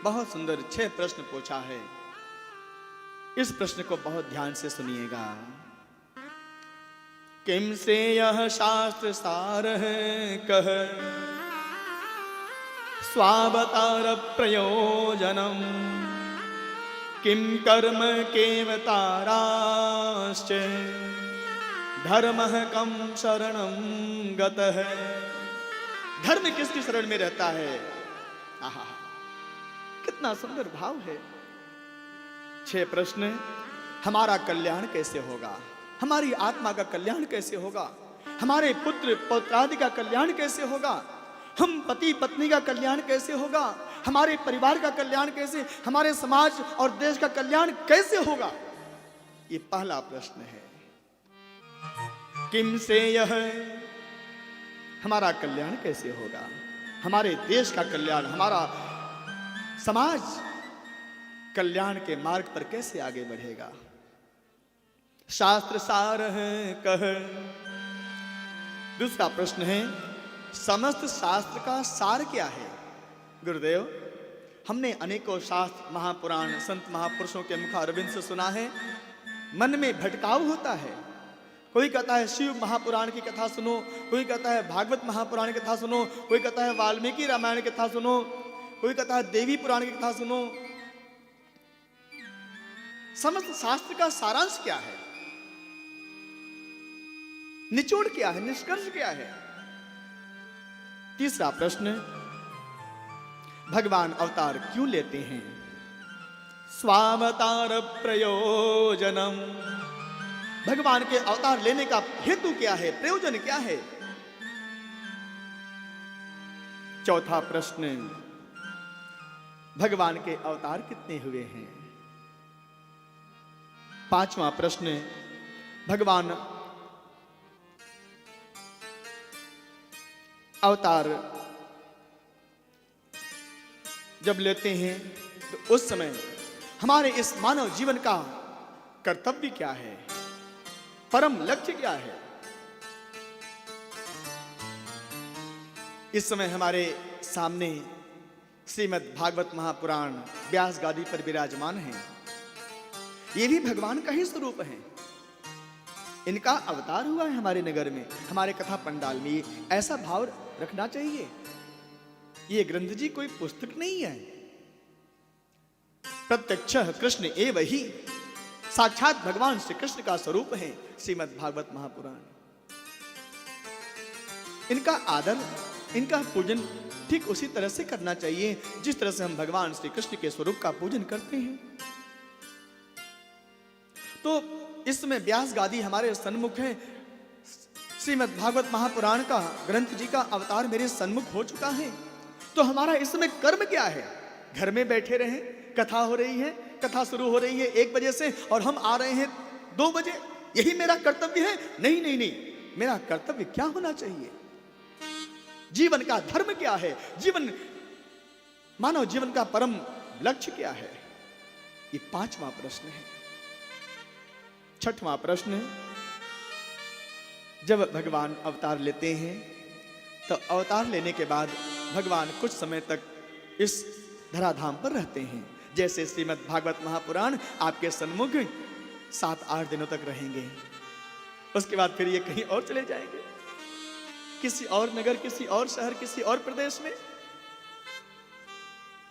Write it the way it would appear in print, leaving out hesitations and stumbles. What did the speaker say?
बहुत सुंदर 6 प्रश्न पूछा है। इस प्रश्न को बहुत ध्यान से सुनिएगा। किम से यह शास्त्र सार है कह, स्वावतार प्रयोजनम, किम कर्म केवताराश्च, धर्मः कम शरणं गतः। धर्म किसकी शरण में रहता है? आहा, कितना सुंदर भाव है। 6 प्रश्न। हमारा कल्याण कैसे होगा? हमारी आत्मा का कल्याण कैसे होगा? हमारे पुत्र पौत्रादि का कल्याण कैसे होगा? हम पति पत्नी का कल्याण कैसे होगा? हमारे परिवार का कल्याण कैसे, हमारे समाज और देश का कल्याण कैसे होगा? ये पहला प्रश्न है। किम से यह, हमारा कल्याण कैसे होगा? हमारे देश का कल्याण, हमारा समाज कल्याण के मार्ग पर कैसे आगे बढ़ेगा? शास्त्र सार है कह। दूसरा प्रश्न है, समस्त शास्त्र का सार क्या है? गुरुदेव, हमने अनेकों शास्त्र, महापुराण, संत महापुरुषों के मुखारविंद से सुना है, मन में भटकाव होता है। कोई कहता है शिव महापुराण की कथा सुनो, कोई कहता है भागवत महापुराण की कथा सुनो, कोई कहता है वाल्मीकि रामायण की कथा सुनो, कोई कहता है देवी पुराण की कथा सुनो। समस्त शास्त्र का सारांश क्या है? निचोड़ क्या है? निष्कर्ष क्या है? तीसरा प्रश्न, भगवान अवतार क्यों लेते हैं? स्वावतार प्रयोजनम, भगवान के अवतार लेने का हेतु क्या है, प्रयोजन क्या है? चौथा प्रश्न, भगवान के अवतार कितने हुए हैं? पांचवा प्रश्न, भगवान अवतार जब लेते हैं तो उस समय हमारे इस मानव जीवन का कर्तव्य क्या है, परम लक्ष्य क्या है? इस समय हमारे सामने श्रीमद् भागवत महापुराण व्यास गादी पर विराजमान हैं। ये भी भगवान का ही स्वरूप है। इनका अवतार हुआ है हमारे नगर में, हमारे कथा पंडाल में। ऐसा भाव रखना चाहिए। ये ग्रंथ जी कोई पुस्तक नहीं है, प्रत्यक्ष कृष्ण एव ही, साक्षात भगवान श्री कृष्ण का स्वरूप है श्रीमद् भागवत महापुराण। इनका आदर, इनका पूजन ठीक उसी तरह से करना चाहिए जिस तरह से हम भगवान श्री कृष्ण के स्वरूप का पूजन करते हैं। तो इस समय व्यास गादी हमारे सन्मुख है। श्रीमद् भागवत महापुराण का, ग्रंथ जी का अवतार मेरे सन्मुख हो चुका है। तो हमारा इस समय कर्म क्या है? घर में बैठे रहे, कथा हो रही है, कथा शुरू हो रही है 1 बजे से और हम आ रहे हैं 2 बजे, यही मेरा कर्तव्य है? नहीं नहीं नहीं, मेरा कर्तव्य क्या होना चाहिए? जीवन का धर्म क्या है? जीवन, मानव जीवन का परम लक्ष्य क्या है? ये 5वां प्रश्न है। 6वां प्रश्न, जब भगवान अवतार लेते हैं तो अवतार लेने के बाद भगवान कुछ समय तक इस धराधाम पर रहते हैं। जैसे श्रीमद् भागवत महापुराण आपके सन्मुख 7-8 दिनों तक रहेंगे, उसके बाद फिर ये कहीं और चले जाएंगे, किसी और नगर, किसी और शहर, किसी और प्रदेश में।